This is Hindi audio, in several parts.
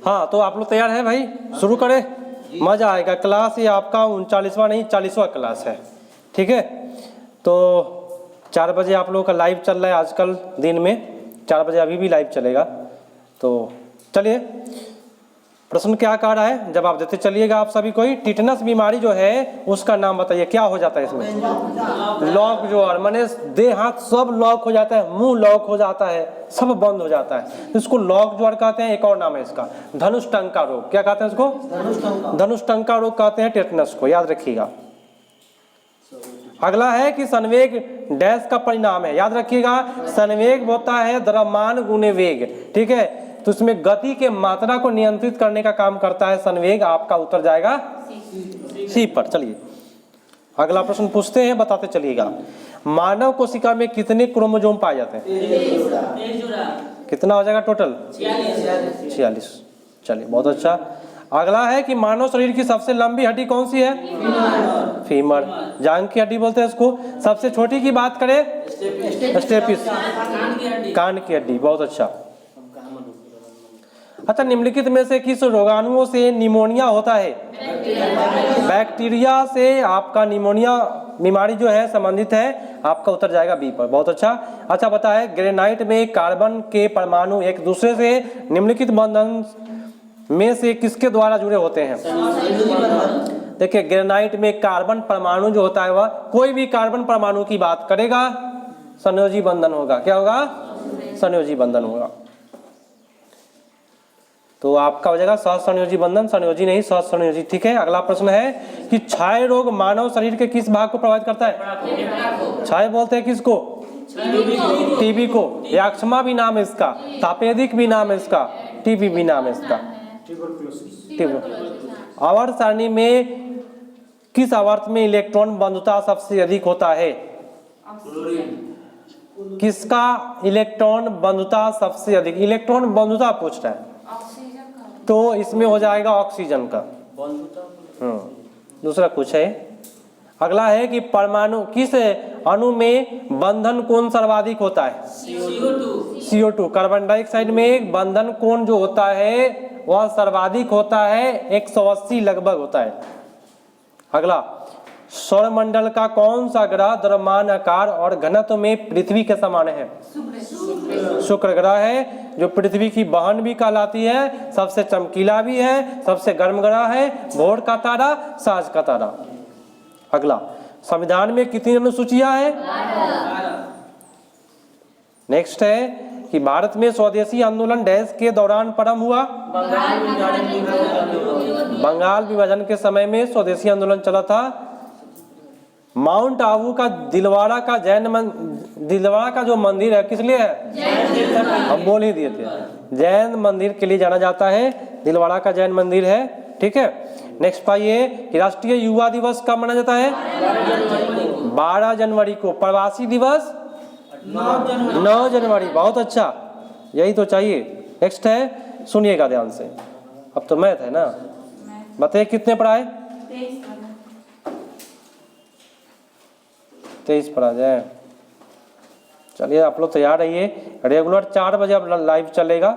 हाँ, तो आप लोग तैयार हैं भाई? शुरू करें, मज़ा आएगा। क्लास ये आपका 39वां नहीं 40वां क्लास है, ठीक है। तो 4 बजे आप लोगों का लाइव चल रहा है आजकल दिन में, 4 बजे अभी भी लाइव चलेगा। तो चलिए, प्रश्न क्या कह रहा है जब आप देते चलिएगा आप सभी। कोई टिटनस बीमारी जो है उसका नाम बताइए, क्या हो जाता है इसमें? लॉक ज्वार, माने देह हाथ सब लॉक हो जाता है, मुंह लॉक हो जाता है, सब बंद हो जाता है, इसको लॉक ज्वार कहते हैं। एक और नाम है इसका धनुष्टंका रोग। क्या कहते हैं इसको? धनुष्टंका रोग कहते हैं टिटनस को, याद रखिएगा। अगला है कि संवेग डैश का परिणाम है, याद रखिएगा। संवेग होता है द्रव्यमान गुने वेग, ठीक है। तो इसमें गति के मात्रा को नियंत्रित करने का काम करता है संवेग। आपका उत्तर जाएगा सी पर। चलिए अगला प्रश्न पूछते हैं, बताते चलिएगा। मानव कोशिका में कितने क्रोमोसोम पाए जाते हैं? कितना हो जाएगा टोटल? 46। चलिए बहुत अच्छा। अगला है कि मानव शरीर की सबसे लंबी हड्डी कौन सी है? फीमर, जांघ की हड्डी बोलते हैं इसको। सबसे छोटी की बात करें, स्टेपिस, कान की हड्डी। बहुत अच्छा। अच्छा, निम्नलिखित में से किस रोगाणुओं से निमोनिया होता है? बैक्टीरिया से आपका निमोनिया बीमारी जो है संबंधित है। आपका उत्तर जाएगा बी पर। बहुत अच्छा। अच्छा बताए, ग्रेनाइट में कार्बन के परमाणु एक दूसरे से निम्नलिखित बंधन में से किसके द्वारा जुड़े होते हैं? देखिए, ग्रेनाइट में कार्बन परमाणु जो होता है वह कोई भी कार्बन परमाणु की बात करेगा संयोजी बंधन होगा। क्या होगा? संयोजी बंधन होगा। तो आपका हो जाएगा सहसंयोजी बंधन, संयोजी नहीं सहसंयोजी, ठीक है। अगला प्रश्न है कि क्षय रोग मानव शरीर के किस भाग को प्रभावित करता है? क्षय बोलते हैं किसको? टीबी को। यक्षमा भी नाम है इसका, तापेदिक भी नाम है इसका, टीबी भी नाम है इसका। आवर्त सारणी में किस आवर्त में इलेक्ट्रॉन बंधुता सबसे अधिक होता है? किसका इलेक्ट्रॉन बंधुता सबसे अधिक? इलेक्ट्रॉन बंधुता पूछ रहा है तो इसमें हो जाएगा ऑक्सीजन का। दूसरा कुछ है। अगला है कि परमाणु किस अणु में बंधन कोण सर्वाधिक होता है? CO2। कार्बन डाइऑक्साइड में बंधन कोण जो होता है वह सर्वाधिक होता है, 180 लगभग होता है। अगला, सौरमंडल का कौन सा ग्रह द्रव्यमान, आकार और घनत्व में पृथ्वी के समान है? शुक्र ग्रह है, जो पृथ्वी की बहन भी कहलाती है, सबसे चमकीला भी है, सबसे गर्म ग्रह है, भोर का तारा, साँझ का तारा। अगला, संविधान में कितनी अनुसूचियां हैं? नेक्स्ट है कि भारत में स्वदेशी आंदोलन डैश के दौरान प्रारंभ हुआ? बंगाल विभाजन के समय में स्वदेशी आंदोलन चला था। माउंट आबू का दिलवाड़ा का दिलवाड़ा का जो मंदिर है किस लिए है? हम बोल ही दिए थे, जैन मंदिर के लिए जाना जाता है। दिलवाड़ा का जैन मंदिर है, ठीक है। नेक्स्ट पाइए कि राष्ट्रीय युवा दिवस कब मनाया जाता है? 12 जनवरी को। प्रवासी दिवस 9 जनवरी। बहुत अच्छा, यही तो चाहिए। नेक्स्ट है, सुनिएगा ध्यान से, अब तो मैथ है ना। बताइए कितने पढ़ाए? 23 पढ़ा जाए। चलिए आप लोग तैयार रहिए। रेगुलर 4 बजे अब लाइव चलेगा,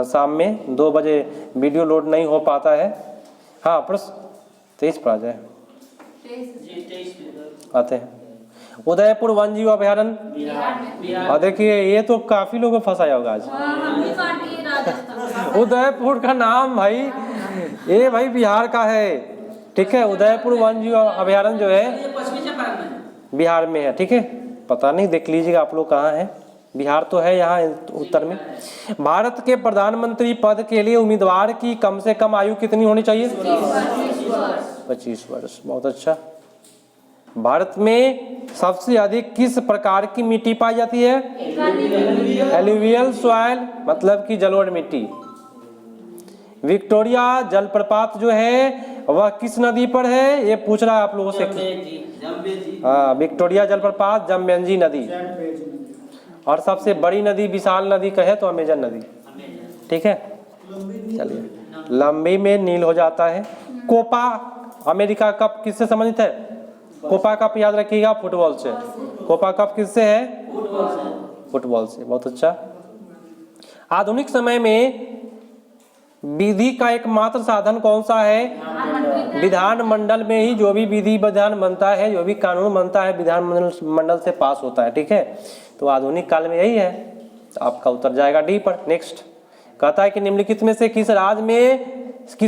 शाम में 2 बजे वीडियो लोड नहीं हो पाता है। हाँ प्रश्न 23 पढ़ा जाए। आते हैं उदयपुर वन जीव अभयारण्य। और देखिए ये तो काफी लोगों को फंसाया होगा आज। उदयपुर का नाम भाई, ये भाई बिहार का है, ठीक है। उदयपुर वन जीव अभयारण्य जो है बिहार में है, ठीक है। पता नहीं, देख लीजिएगा आप लोग कहाँ है। बिहार तो है यहाँ उत्तर में। भारत के प्रधानमंत्री पद के लिए उम्मीदवार की कम से कम आयु कितनी होनी चाहिए? 25 वर्ष। बहुत अच्छा। भारत में सबसे अधिक किस प्रकार की मिट्टी पाई जाती है? एलुवियल सॉइल, मतलब कि जलोढ़ मिट्टी। विक्टोरिया जलप्रपात जो है वह किस नदी पर है? ये पूछ रहा है आप लोगों से। हाँ, विक्टोरिया जलप्रपात जम्बेंजी नदी। और सबसे बड़ी नदी, विशाल नदी कहे तो अमेजन नदी, ठीक है। चलिए, लंबी में नील हो जाता है। कोपा अमेरिका कप किससे संबंधित है? कोपा कप याद रखिएगा, फुटबॉल से। कोपा कप किससे है? फुटबॉल से। बहुत अच्छा। आधुनिक समय में विधि का एकमात्र साधन कौन सा है? विधान मंडल में ही जो भी विधि विधान बनता है, जो भी कानून बनता है विधान मंडल से पास होता है, ठीक है। तो आधुनिक काल में यही है, तो आपका उत्तर जाएगा डी पर। नेक्स्ट कहता है कि निम्नलिखित में से किस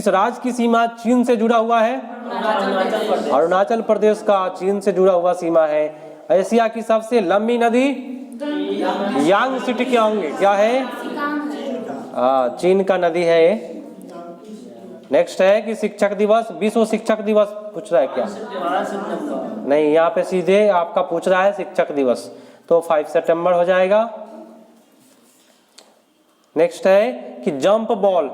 राज्य की सीमा चीन से जुड़ा हुआ है? अरुणाचल प्रदेश का चीन से जुड़ा हुआ सीमा है। एशिया की सबसे लंबी नदी यांगत्से क्या होंगे, क्या है? चीन का नदी है ये। नेक्स्ट है कि शिक्षक दिवस, विश्व शिक्षक दिवस पूछ रहा है क्या? नहीं, यहाँ पे सीधे आपका पूछ रहा है शिक्षक दिवस, तो 5 सितंबर हो जाएगा। नेक्स्ट है कि जंप बॉल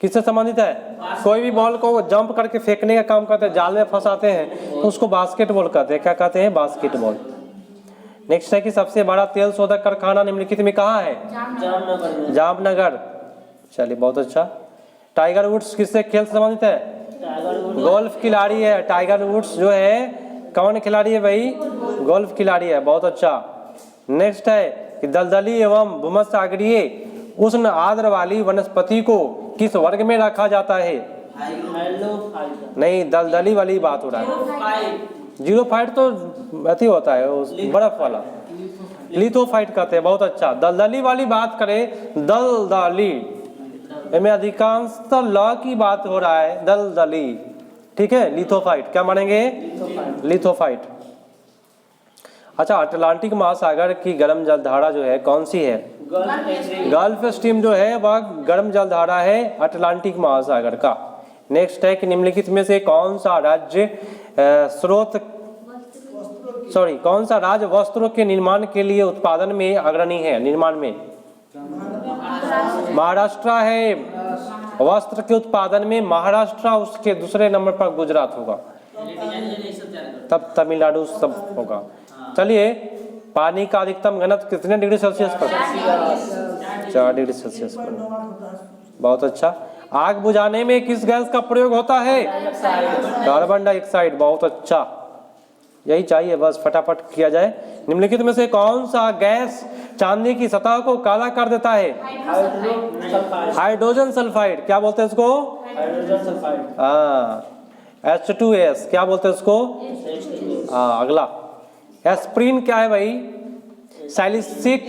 किससे संबंधित है? कोई भी बॉल को जंप करके फेंकने का काम करते हैं, जाल में फंसाते हैं, तो उसको बास्केटबॉल कहते हैं। क्या कहते हैं? बास्केटबॉल। नेक्स्ट है कि सबसे बड़ा तेल शोधक कारखाना निम्नलिखित में कहाँ है? जामनगर। चलिए बहुत अच्छा। टाइगर वुड्स किससे खेल से संबंधित है? गोल्फ खिलाड़ी है। टाइगर वुड्स जो है कौन खिलाड़ी है भाई? गोल्फ खिलाड़ी है, बहुत अच्छा। नेक्स्ट है कि दलदली एवं भूमध्यसागरीय उष्ण आर्द्र वाली वनस्पति को किस वर्ग में रखा जाता है? नहीं, दलदली वाली बात हो रहा है। जीरोफाइट तो अति होता है, बर्फ वाला, लिथोफाइट कहते हैं। बहुत अच्छा। दलदली वाली बात करें, दलदली में अधिकांशतः ल की बात हो रहा है, दलदली, ठीक है। लिथोफाइट क्या मानेंगे? लिथोफाइट। अच्छा, अटलांटिक महासागर की गर्म जलधारा जो है कौन सी है? गल्फ स्ट्रीम जो है वह गर्म जलधारा है अटलांटिक महासागर का। नेक्स्ट है कि निम्नलिखित में से कौन सा राज्य कौन सा राज्य वस्त्रों के निर्माण के लिए उत्पादन में अग्रणी है? निर्माण में महाराष्ट्र है। वस्त्र के उत्पादन में महाराष्ट्र, उसके दूसरे नंबर पर गुजरात होगा, तब तमिलनाडु सब होगा। चलिए, पानी का अधिकतम घनत्व कितने डिग्री सेल्सियस पर? 4 डिग्री सेल्सियस पर। बहुत अच्छा। आग बुझाने में किस गैस का प्रयोग होता है? Carbon dioxide. बहुत अच्छा, यही चाहिए, बस फटाफट किया जाए। निम्नलिखित में से कौन सा गैस चांदी की सतह को काला कर देता है? Hydrogen sulphide. क्या बोलते हैं इसको? Hydrogen sulphide. H2S क्या बोलते हैं इसको? अगला एस्प्रिन क्या है भाई? सैलिसिक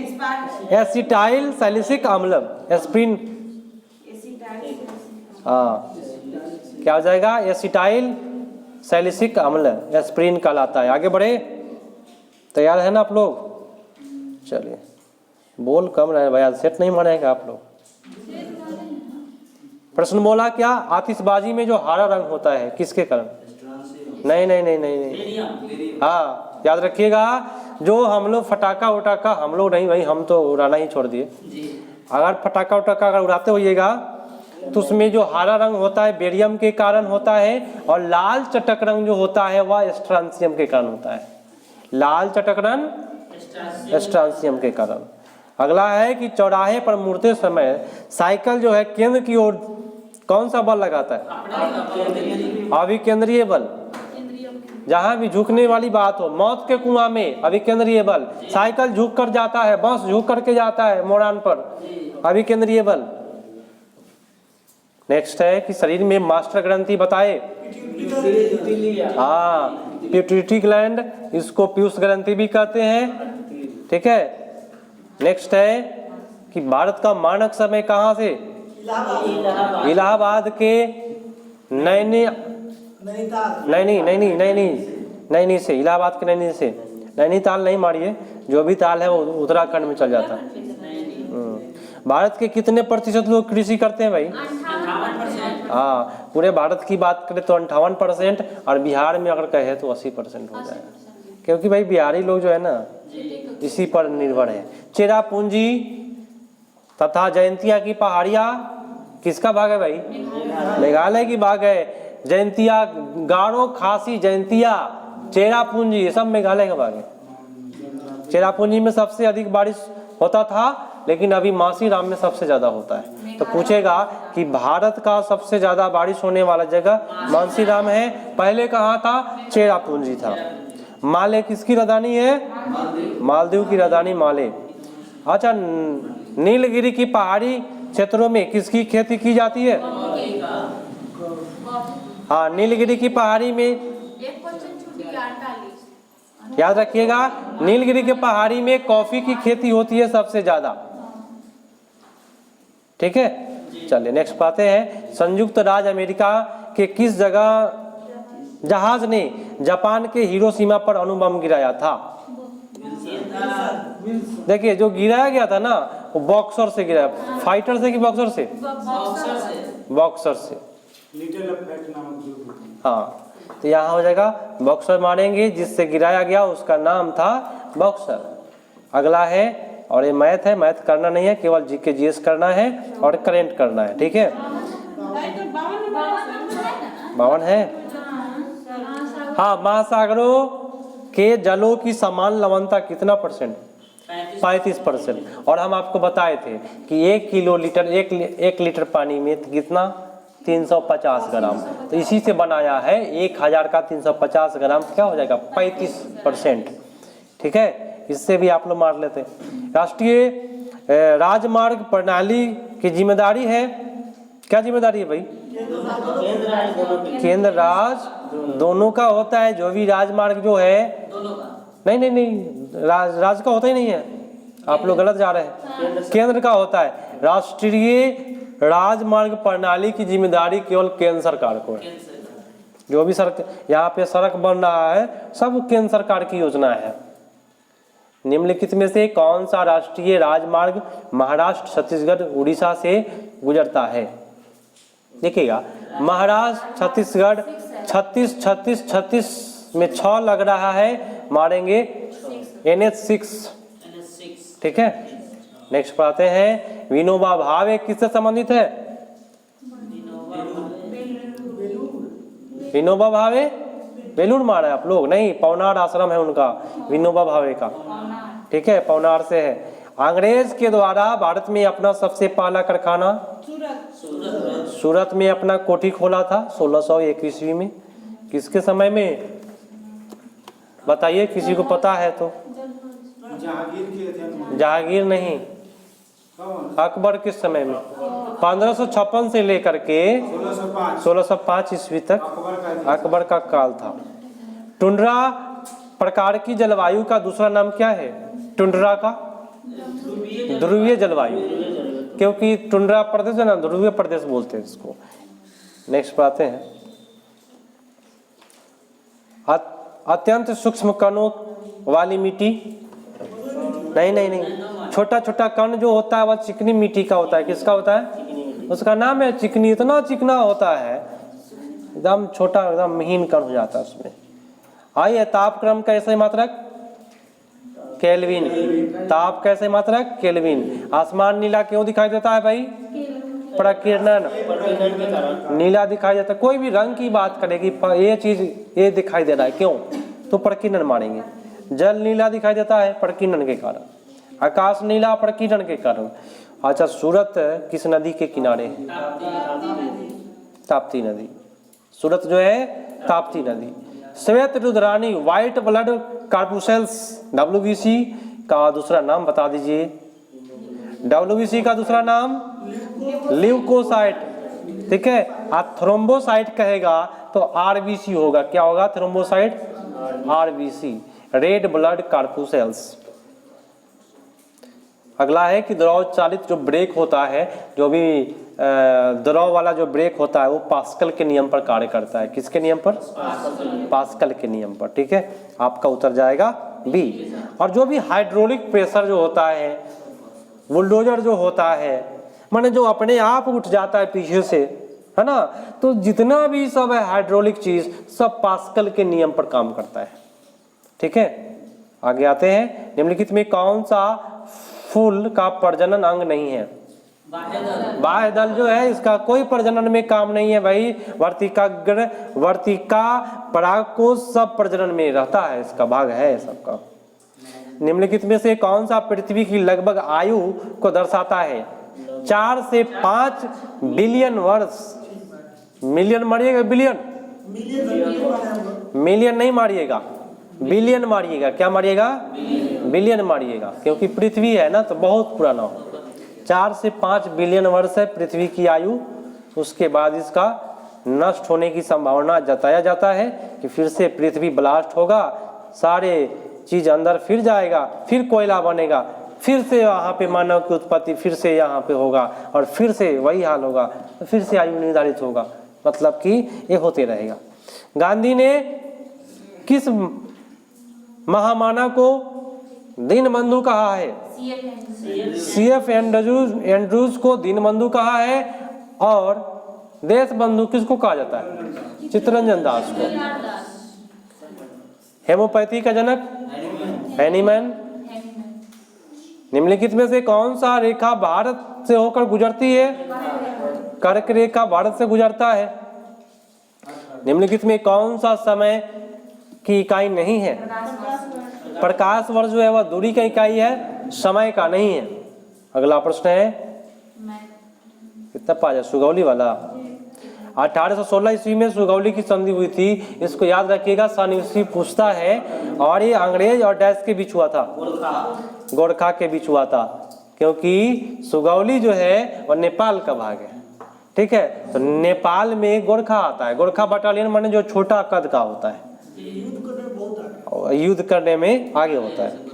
एसिटाइल सैलिसिक अम्ल। एस्प्रिन क्या हो जाएगा? एसिटाइल सैलिसिक अम्ल, एस्प्रिन कहलाता है। आगे बढ़े, तैयार है ना आप लोग? चलिए, बोल कम रहे भाई, सेट नहीं मानेगा आप लोग। प्रश्न बोला क्या? आतिशबाजी में जो हरा रंग होता है किसके कारण? नहीं नहीं नहीं नहीं नहीं, हाँ याद रखिएगा, जो हम लोग फटाका उटाका हम लोग नहीं भाई, हम तो उड़ाना ही छोड़ दिए। अगर फटाका उटाका अगर उड़ाते होइएगा तो उसमें जो हरा रंग होता है बेरियम के कारण होता है, और लाल चटक रंग जो होता है वह स्ट्रांसियम के कारण होता है। लाल चटक रंग स्ट्रांसियम के कारण। अगला है कि चौराहे पर मुड़ते समय साइकिल जो है केंद्र की ओर कौन सा बल लगाता है? अभिकेंद्रीय बल। जहां भी झुकने वाली बात हो, मौत के कुआं में अभिकेंद्रीय बल, साइकिल झुक कर जाता है, बस झुक करके जाता है मोड़ान पर, अभिकेंद्रीय बल। नेक्स्ट है कि शरीर में मास्टर ग्रंथि बताए। हाँ, पिट्यूटरी ग्लैंड, इसको पीयूष ग्रंथि भी कहते हैं, ठीक है। नेक्स्ट है कि भारत का मानक समय कहाँ से? इलाहाबाद के नैनी से, इलाहाबाद के नैनी से। नैनीताल नहीं मारिए, जो भी ताल है वो उत्तराखंड में चल जाता है। भारत के कितने प्रतिशत लोग कृषि करते हैं भाई? हाँ, पूरे भारत की बात करें तो 58%, और बिहार में अगर कहे तो 80% हो जाएगा, क्योंकि भाई बिहारी लोग जो है ना इसी पर निर्भर है। चेरापूंजी तथा जयंतिया की पहाड़ियाँ किसका भाग है भाई? मेघालय की भाग है। जयंतिया, गारो, खासी, जयंतिया, चेरापूंजी, ये सब मेघालय का भाग है। चेरापूंजी में सबसे अधिक बारिश होता था, लेकिन अभी मासीराम में सबसे ज्यादा होता है। तो पूछेगा कि भारत का सबसे ज्यादा बारिश होने वाला जगह मासीराम है, पहले कहाँ था? चेरापूंजी था। माले किसकी राजधानी है? मालदीव की राजधानी माले। अच्छा, नीलगिरी की पहाड़ी क्षेत्रों में किसकी खेती की जाती है? हाँ, नीलगिरी की पहाड़ी में, याद रखिएगा, नीलगिरी के पहाड़ी में कॉफी की खेती होती है सबसे ज्यादा। ठीक है, चलिए नेक्स्ट पाते हैं। संयुक्त राज्य अमेरिका के किस जगह जहाज ने जापान के हिरोशिमा पर अणु बम गिराया था? देखिए, जो गिराया गया था ना वो बॉक्सर से गिराया। फाइटर से कि बॉक्सर से? बॉक्सर से। हाँ, तो यहाँ हो जाएगा बॉक्सर मारेंगे, जिससे गिराया गया उसका नाम था बॉक्सर। अगला है, और ये मैथ है, मैथ करना नहीं है, केवल जीके जीएस करना है और करेंट करना है। ठीक है, 52 है। हाँ, महासागरों के जलों की समान लवणता कितना %? 35%। और हम आपको बताए थे कि 1 लीटर पानी में कितना? 350 ग्राम। तो इसी से बनाया है 1000 का 350 ग्राम क्या हो जाएगा? 35%। ठीक है, इससे भी आप लोग मार लेते। राष्ट्रीय राजमार्ग प्रणाली की जिम्मेदारी है, क्या जिम्मेदारी है भाई? केंद्र राज्य दोनों का होता है। जो भी राजमार्ग जो है, नहीं, राज्य का होता ही नहीं है, आप लोग गलत जा रहे हैं। केंद्र का होता है। राष्ट्रीय राजमार्ग प्रणाली की जिम्मेदारी केवल केंद्र सरकार को है। जो भी यहाँ पे सड़क बन रहा है सब केंद्र सरकार की योजना है। निम्नलिखित में से कौन सा राष्ट्रीय राजमार्ग महाराष्ट्र, छत्तीसगढ़, उड़ीसा से गुजरता है? देखिएगा, महाराष्ट्र, छत्तीसगढ़, 36 में 6 लग रहा है, मारेंगे NH6। ठीक है, नेक्स्ट पढ़ाते हैं। विनोबा भावे किससे संबंधित है? विनोबा भावे बेलूर मारा है आप लोग? नहीं, पवनार आश्रम है उनका, विनोबा भावे का। ठीक है, पवनार से है। अंग्रेज के द्वारा भारत में अपना सबसे पहला कारखाना सूरत में अपना कोठी खोला था 1601 ईस्वी में। किसके समय में बताइए, किसी को पता है तो? जहांगीर नहीं, अकबर के समय में। 1556 से लेकर के 1605 ईस्वी तक अकबर का काल था। टुंड्रा प्रकार की जलवायु का दूसरा नाम क्या है? टुंड्रा का ध्रुवीय जलवायु, क्योंकि टुंड्रा प्रदेश है ना, ध्रुवीय प्रदेश बोलते हैं इसको। नेक्स्ट पढ़ाते हैं। अत्यंत सूक्ष्म कणों वाली मिट्टी, नहीं, छोटा छोटा कण जो होता है वह चिकनी मिट्टी का होता है। किसका होता है? उसका नाम है चिकनी। इतना चिकना होता है, एकदम छोटा, एकदम महीन कण हो जाता है उसमें। आइए, तापक्रम कैसे मात्रक? केल्विन। ताप कैसे मात्रक? केल्विन। आसमान नीला क्यों दिखाई देता है भाई? प्रकीर्णन। नीला दिखाई देता है। कोई भी रंग की बात करेगी, ये चीज ये दिखाई दे रहा है, क्यों? तो प्रकीर्णन मारेंगे। जल नीला दिखाई देता है प्रकीर्णन के कारण। आकाश नीला प्रकीर्णन के कारण। अच्छा, सूरत किस नदी के किनारे है? ताप्ती नदी। सूरत जो है ताप्ती नदी। श्वेत रुद्राणी, व्हाइट ब्लड कार्पुसेल्स, WBC का दूसरा नाम बता दीजिए। WBC का दूसरा नाम ल्यूकोसाइट। ठीक है, आप थ्रोम्बोसाइट कहेगा तो RBC होगा। क्या होगा? Thrombocyte, RBC, red blood corpuscles. अगला है कि द्रव चालित जो ब्रेक होता है, जो भी द्रव वाला जो ब्रेक होता है वो पास्कल के नियम पर कार्य करता है। किसके नियम पर? पास्कल के नियम पर। ठीक है, आपका उत्तर जाएगा B। और जो भी हाइड्रोलिक प्रेशर जो होता है, बुलडोजर जो होता है, माने जो अपने आप उठ जाता है पीछे से, है ना, तो जितना भी सब है हाइड्रोलिक चीज सब पास्कल के नियम पर काम करता है। ठीक है, आगे आते हैं। निम्नलिखित में कौन सा फूल का प्रजनन अंग नहीं है? बाह्य दल जो है इसका कोई प्रजनन में काम नहीं है भाई। वर्तिका पराग को सब प्रजनन में रहता है, इसका भाग है सबका। निम्नलिखित में से कौन सा पृथ्वी की लगभग आयु को दर्शाता है? 4 से 5 बिलियन वर्ष। मिलियन मारिएगा? बिलियन? मिलियन नहीं मारिएगा, बिलियन मारिएगा। क्या मारिएगा? बिलियन मारिएगा, क्योंकि पृथ्वी है ना तो बहुत पुराना हो। 4 से 5 बिलियन वर्ष है पृथ्वी की आयु, उसके बाद इसका नष्ट होने की संभावना जताया जाता है कि फिर से पृथ्वी ब्लास्ट होगा, सारे चीज अंदर फिर जाएगा, फिर कोयला बनेगा, फिर से यहाँ पे मानव की उत्पत्ति फिर से यहाँ पे होगा और फिर से वही हाल होगा, तो फिर से आयु निर्धारित होगा, मतलब कि ये होते रहेगा। गांधी ने किस महामानव को दीनबंधु कहा है? CF एंड्रूज को दीनबंधु कहा है। और देश बंधु किसको कहा जाता है? चित्तरंजन दास को। हेमोपैथी का जनक हैनीमैन। निम्नलिखित में से कौन सा रेखा भारत से होकर गुजरती है? कर्क रेखा भारत से गुजरता है। निम्नलिखित में कौन सा समय की इकाई नहीं है? प्रकाश वर्ष जो है वह दूरी का इकाई है, समय का नहीं है। अगला प्रश्न है कितना पाया? सुगौली वाला। 1816 ईस्वी में सुगौली की संधि हुई थी, इसको याद रखिएगा, सन ईस्वी पूछता है। और ये अंग्रेज और डैश के बीच हुआ था, गोरखा के बीच हुआ था, क्योंकि सुगौली जो है वह नेपाल का भाग है, ठीक है। तो नेपाल में गोरखा आता है, गोरखा बटालियन माने जो छोटा कद का होता है, युद्ध करने में आगे होता है।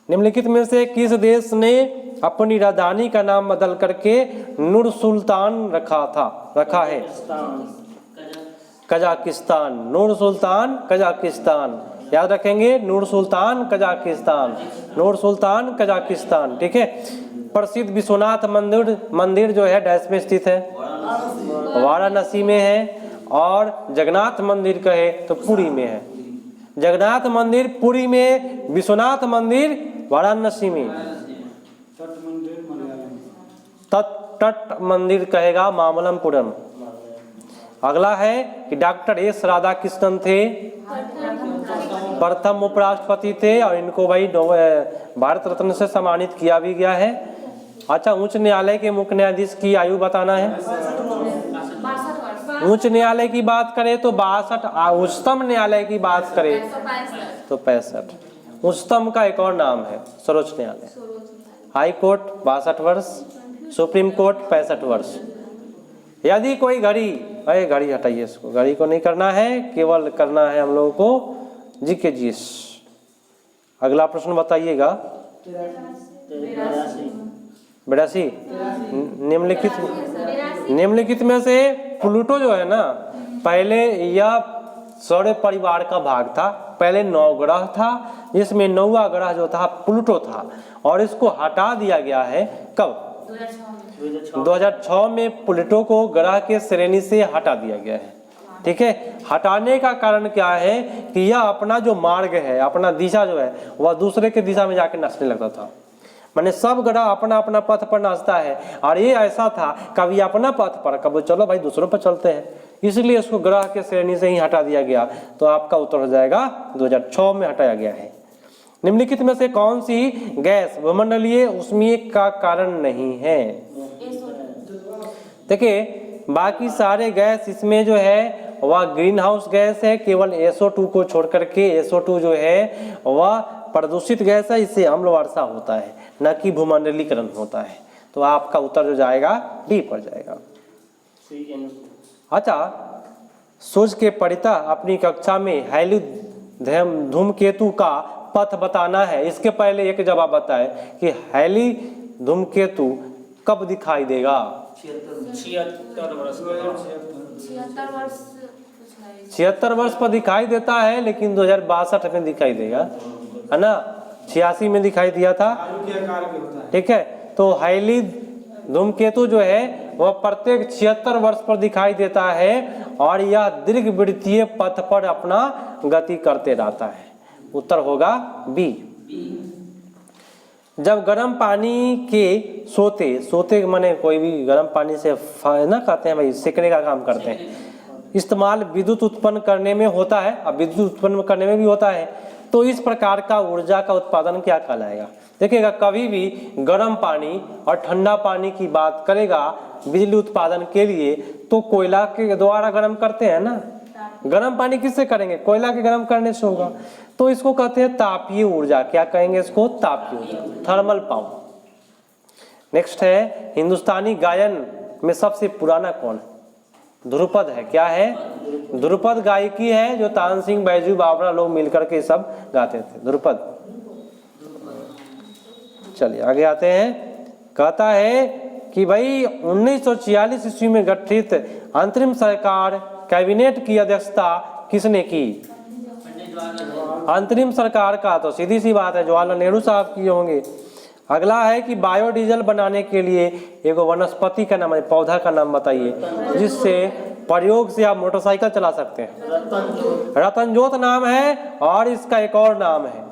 निम्नलिखित में से किस देश ने अपनी राजधानी का नाम बदल करके नूर सुल्तान रखा है? कजाकिस्तान। नूर सुल्तान कजाकिस्तान, याद रखेंगे, नूर सुल्तान कजाकिस्तान, नूर सुल्तान कजाकिस्तान, ठीक है। प्रसिद्ध विश्वनाथ मंदिर जो है डैश में स्थित है? वाराणसी में है। और जगन्नाथ मंदिर कहे तो पुरी में है। जगन्नाथ मंदिर पुरी में, विश्वनाथ मंदिर वाराणसी में। तट मंदिर कहेगा मामल्लपुरम। अगला है कि डॉक्टर एस राधाकृष्णन थे, प्रथम उपराष्ट्रपति थे और इनको भाई भारत रत्न से सम्मानित किया भी गया है। अच्छा, उच्च न्यायालय के मुख्य न्यायाधीश की आयु बताना है। उच्च न्यायालय की बात करें तो 62, उच्चतम न्यायालय की बात करें तो 65। उच्चतम का एक और नाम है सर्वोच्च न्यायालय। हाई कोर्ट 62 वर्ष, सुप्रीम कोर्ट 65 वर्ष। यदि कोई घड़ी हटाइए, इसको घड़ी को नहीं करना है, केवल करना है हम लोगों को जीके जीएस। अगला प्रश्न बताइएगा। 82। निम्नलिखित में से प्लूटो जो है ना, पहले यह सौर परिवार का भाग था, पहले 9 ग्रह था, इसमें 9वां ग्रह जो था प्लूटो था, और इसको हटा दिया गया है कब? 2006 में प्लूटो को ग्रह के श्रेणी से हटा दिया गया है, ठीक है। हटाने का कारण क्या है कि यह अपना जो मार्ग है, अपना दिशा जो है वह दूसरे के दिशा में जाके नाचने लगता था। माने सब ग्रह अपना अपना पथ पर नाचता है, और ये ऐसा था कभी अपना पथ पर, कभी चलो भाई दूसरों पर चलते हैं, इसलिए इसको ग्रह के श्रेणी से ही हटा दिया गया। तो आपका उत्तर हो जाएगा 2006 में हटाया गया है। निम्नलिखित में से कौन सी गैस भूमंडलीय ऊष्मीय का कारण नहीं है? देखिए, बाकी सारे गैस इसमें जो है वह ग्रीन हाउस गैस है, केवल SO2 को छोड़ करके। SO2 जो है वह प्रदूषित गैस है, इससे अम्ल वर्षा होता है, न कि भूमंडलीकरण होता है। तो आपका उत्तर जो जाएगा डी पर जाएगा। अच्छा, सूर्य के परितः अपनी कक्षा में हैली धूमकेतु का पथ बताना है। इसके पहले एक जवाब बताए कि हैली धूमकेतु कब दिखाई देगा? 76 वर्ष पर दिखाई देता है, लेकिन 2062 में दिखाई देगा, है ना। 86 में दिखाई दिया था, ठीक है। तो हैली धूमकेतु जो है वह प्रत्येक 76 वर्ष पर दिखाई देता है, और यह दीर्घवृत्तीय पथ पर अपना गति करते रहता है। उत्तर होगा बी। जब गर्म पानी के सोते माने कोई भी गर्म पानी से ना कहते हैं भाई, सेकने का काम करते हैं, इस्तेमाल विद्युत उत्पन्न करने में होता है, अब विद्युत उत्पन्न करने में भी होता है, तो इस प्रकार का ऊर्जा का उत्पादन क्या कहलाएगा? देखिएगा, कभी भी गर्म पानी और ठंडा पानी की बात करेगा बिजली उत्पादन के लिए, तो कोयला के द्वारा गर्म करते हैं ना। गर्म पानी किससे करेंगे? कोयला के गर्म करने से होगा। तो इसको कहते हैं तापीय ऊर्जा। क्या कहेंगे इसको? तापीय ऊर्जा, थर्मल पावर। नेक्स्ट है हिंदुस्तानी गायन में सबसे पुराना कौन? ध्रुपद है। क्या है? ध्रुपद गायकी है जो तानसेन, बैजू बावरा लोग मिलकर के सब गाते थे, ध्रुपद। चलिए आगे आते हैं। कहता है कि भाई 1946 ईस्वी में गठित अंतरिम सरकार कैबिनेट की अध्यक्षता किसने की? अंतरिम सरकार का तो सीधी सी बात है जवाहरलाल नेहरू साहब किए होंगे। अगला है कि बायोडीजल बनाने के लिए एक वनस्पति का नाम है, पौधा का नाम बताइए जिससे प्रयोग से आप मोटरसाइकिल चला सकते हैं। रतनजोत नाम है और इसका एक और नाम है,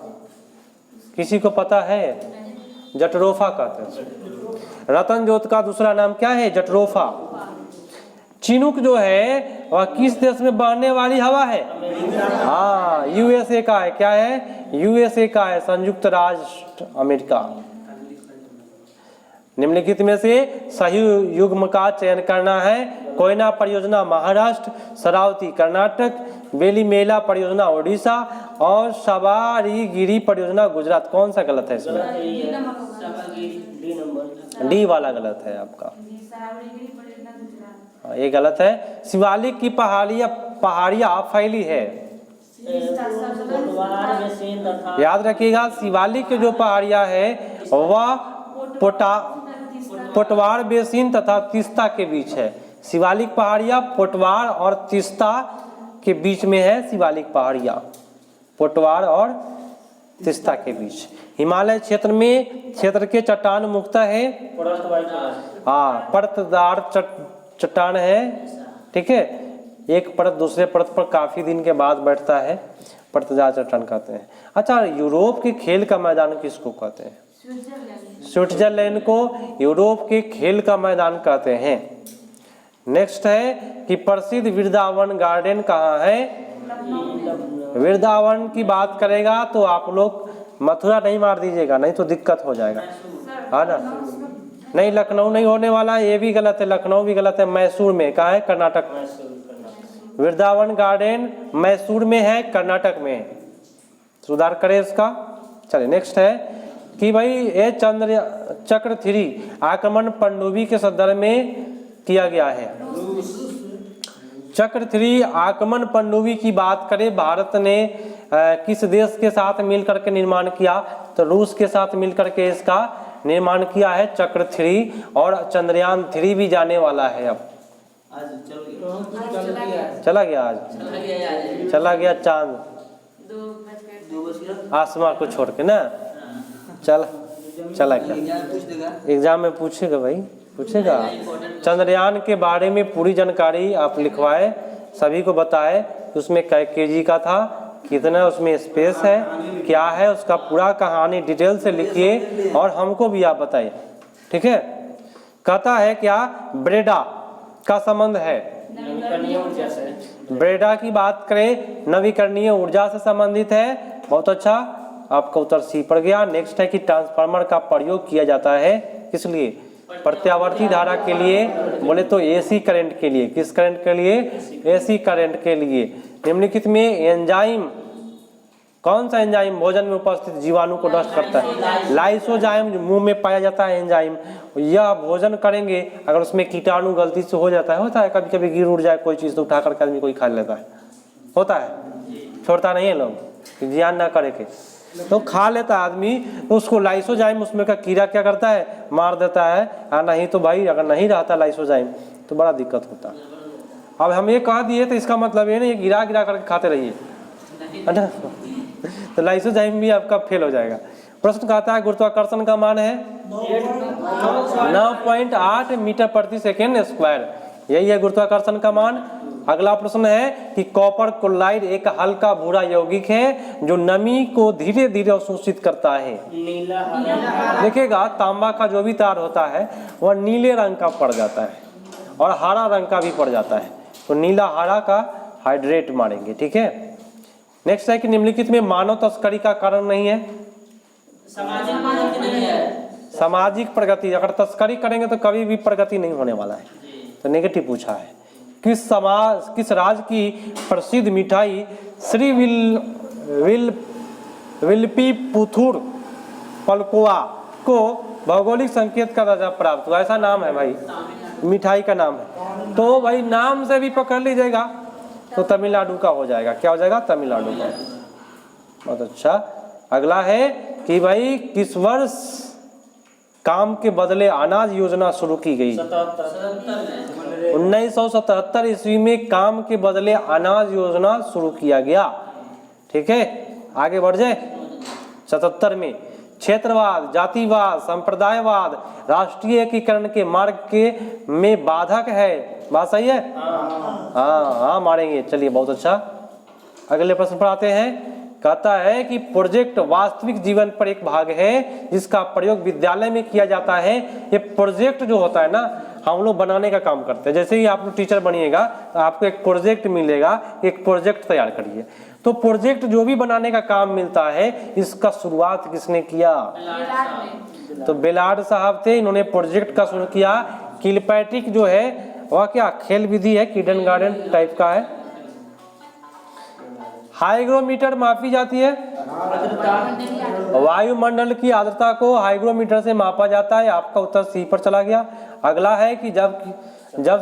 किसी को पता है? जटरोफा कहते हैं। रतनजोत का दूसरा नाम क्या है? जटरोफा। चिनूक जो है वह किस देश में बहने वाली हवा है? हाँ, यूएसए का है। क्या है? यूएसए का है, संयुक्त राज्य अमेरिका। निम्नलिखित में से सही युग्म का चयन करना है। कोयना परियोजना महाराष्ट्र, शरावती कर्नाटक, बेलीमेला परियोजना ओडिशा और सवारीगिरी परियोजना गुजरात। कौन सा गलत है इसमें? डी वाला गलत है आपका, ये गलत है। शिवालिक की पहाड़ियाँ फैली है, याद रखिएगा। शिवालिक की जो पहाड़ियाँ है वह पोटवार बेसिन तथा तीस्ता के बीच है। शिवालिक पहाड़ियाँ पोटवार और तीस्ता के बीच में है। शिवालिक पहाड़ियाँ पोटवार और तीस्ता के बीच। हिमालय क्षेत्र में क्षेत्र के चट्टान मुख्यतः है हाँ परतदार चट्टान है, ठीक है। एक परत दूसरे परत पर काफी दिन के बाद बैठता है, परतदार चट्टान कहते हैं। अच्छा, यूरोप के खेल का मैदान किसको कहते हैं? स्विट्जरलैंड को यूरोप के खेल का मैदान कहते हैं। नेक्स्ट है कि प्रसिद्ध वृंदावन गार्डन कहाँ है? वृंदावन की बात करेगा तो आप लोग मथुरा नहीं मार दीजिएगा, नहीं तो दिक्कत हो जाएगा, है ना। नहीं, लखनऊ नहीं होने वाला, ये भी गलत है। लखनऊ भी गलत है। मैसूर में कहाँ है? कर्नाटक। वृंदावन गार्डन मैसूर में है, कर्नाटक में। सुधार करें इसका। चलिए नेक्स्ट है कि भाई ये चक्र 3 आक्रमण पनडुब्बी के संदर्भ में किया गया है। चक्र 3 आक्रमण पनडुब्बी की बात करें, भारत ने किस देश के साथ मिलकर के निर्माण किया? तो रूस के साथ मिलकर के इसका निर्माण किया है चक्र 3। और चंद्रयान 3 भी जाने वाला है। अब चला गया, आज चला गया चांद आसमां को छोड़ के ना, चला गया। एग्जाम में पूछेगा भाई, पूछेगा। चंद्रयान के बारे में पूरी जानकारी आप लिखवाए, सभी को बताए उसमें कै केजी का था, कितना उसमें स्पेस है, क्या है, उसका पूरा कहानी डिटेल से लिखिए और हमको भी आप बताइए, ठीक है। कहता है क्या ब्रेडा का संबंध है? ब्रेडा की बात करें नवीकरणीय ऊर्जा से संबंधित है। बहुत अच्छा, आपका उत्तर सी पड़ गया। नेक्स्ट है कि ट्रांसफार्मर का प्रयोग किया जाता है किस लिए? प्रत्यावर्ती धारा के लिए, बोले तो एसी करंट के लिए। किस करंट के लिए? एसी करंट के लिए। निम्नलिखित में एंजाइम, कौन सा एंजाइम भोजन में उपस्थित जीवाणु को नष्ट करता है? लाइसोजाइम, जो मुंह में पाया जाता है एंजाइम। यह भोजन करेंगे, अगर उसमें कीटाणु गलती से हो जाता है कभी कभी गिर उड़ जाए कोई चीज़ तो उठा करके आदमी कोई खा लेता है, होता है, छोड़ता नहीं है लोग, जियान ना करे के तो खा लेता आदमी, तो उसको लाइसोजाइम उसमें का कीड़ा क्या करता है? मार देता है। नहीं तो भाई अगर नहीं रहता लाइसोजाइम तो बड़ा दिक्कत होता। अब हम ये कह दिए तो इसका मतलब ये नहीं गिरा गिरा करके खाते रहिए, है ना, तो लाइसोजाइम भी आपका फेल हो जाएगा। प्रश्न कहता है गुरुत्वाकर्षण का मान है 9.8 मीटर प्रति सेकेंड स्क्वायर, यही है गुरुत्वाकर्षण का मान। अगला प्रश्न है कि कॉपर क्लोराइड एक हल्का भूरा यौगिक है जो नमी को धीरे धीरे अवशोषित करता है। देखिएगा तांबा का जो भी तार होता है वह नीले रंग का पड़ जाता है और हरा रंग का भी पड़ जाता है, तो नीला हरा का हाइड्रेट मारेंगे, ठीक है। नेक्स्ट है कि निम्नलिखित में मानव तस्करी का कारण नहीं है? सामाजिक प्रगति, अगर तस्करी करेंगे तो कभी भी प्रगति नहीं होने वाला है, तो नेगेटिव पूछा है। किस राज्य की प्रसिद्ध मिठाई श्री विल्पी पुथुर पलकोवा को भौगोलिक संकेत का दर्जा प्राप्त हुआ, ऐसा नाम है भाई, मिठाई का नाम है। तो भाई नाम से भी पकड़ लीजिएगा तो तमिलनाडु का हो जाएगा। क्या हो जाएगा? तमिलनाडु का। बहुत अच्छा। अगला है कि भाई किस वर्ष काम के बदले अनाज योजना शुरू की गई? 1977 ईस्वी में काम के बदले अनाज योजना शुरू किया गया। ठीक है, आगे बढ़ जाए। 77 में क्षेत्रवाद, जातिवाद, संप्रदायवाद राष्ट्रीय एकीकरण के मार्ग के में बाधक है। बात सही है? हाँ मारेंगे। चलिए बहुत अच्छा। अगले प्रश्न पर आते हैं। कहता है कि प्रोजेक्ट वास्तविक जीवन पर एक भाग है जिसका प्रयोग विद्यालय में किया जाता है। ये प्रोजेक्ट जो होता है ना, हम लोग बनाने का काम करते हैं। जैसे ही आप लोग टीचर बनिएगा तो आपको एक प्रोजेक्ट मिलेगा, एक प्रोजेक्ट तैयार करिए। तो प्रोजेक्ट जो भी बनाने का काम मिलता है, इसका शुरुआत किसने किया? तो बेलार्ड साहब थे, इन्होंने प्रोजेक्ट का शुरू किया। किलपैट्रिक जो है वह क्या खेल विधि है, किंडरगार्टन टाइप का है। हाइग्रोमीटर मापी जाती है, वायुमंडल की आर्द्रता को हाइग्रोमीटर से मापा जाता है। आपका उत्तर सी पर चला गया। अगला है कि जब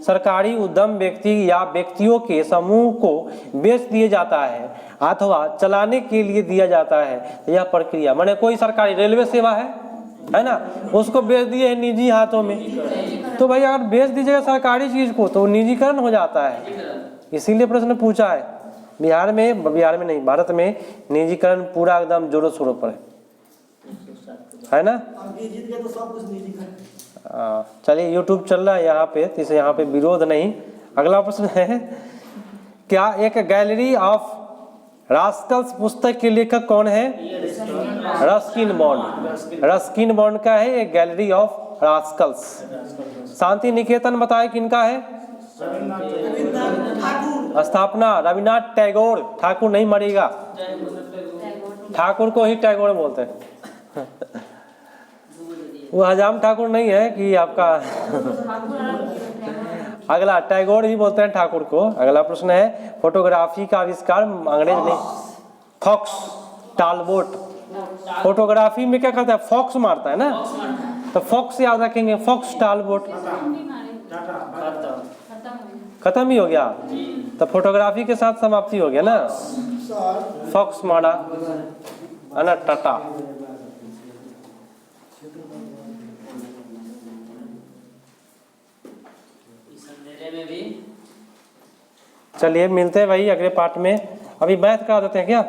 सरकारी उद्यम व्यक्ति या व्यक्तियों के समूह को बेच दिया जाता है अथवा चलाने के लिए दिया जाता है, यह प्रक्रिया माने कोई सरकारी रेलवे सेवा है ना, उसको बेच दिए है निजी हाथों में। तो भाई अगर बेच दीजिएगा सरकारी चीज को तो निजीकरण हो जाता है। इसीलिए प्रश्न पूछा है। बिहार में नहीं, भारत में निजीकरण पूरा एकदम जोरों शोरों पर है ना। चलिए यूट्यूब चल रहा है यहाँ पे, तो इसे यहाँ पे विरोध नहीं। अगला प्रश्न है, क्या एक गैलरी ऑफ रास्कल्स पुस्तक के लेखक कौन है? Ruskin bond. रस्किन बॉन्ड का है एक gallery of Rascals. Shanti Niketan बताए किनका है? स्थापना रविन्द्रनाथ टैगोर। ठाकुर नहीं मरेगा, ठाकुर को ही टैगोर बोलते हैं। वो हजाम ठाकुर नहीं है कि आपका अगला टैगोर ही बोलते हैं ठाकुर को। अगला प्रश्न है, फोटोग्राफी का आविष्कार अंग्रेज ने? फॉक्स टालबोट। फोटोग्राफी में क्या करता है? फॉक्स मारता है ना, तो फॉक्स याद रखेंगे, फॉक्स टालबोट। खत्म ही हो गया, तो फोटोग्राफी के साथ समाप्ति हो गया ना। फॉक्स मारा है ना, टाटा। चलिए मिलते हैं भाई अगले पार्ट में। अभी मैथ करा देते हैं क्या?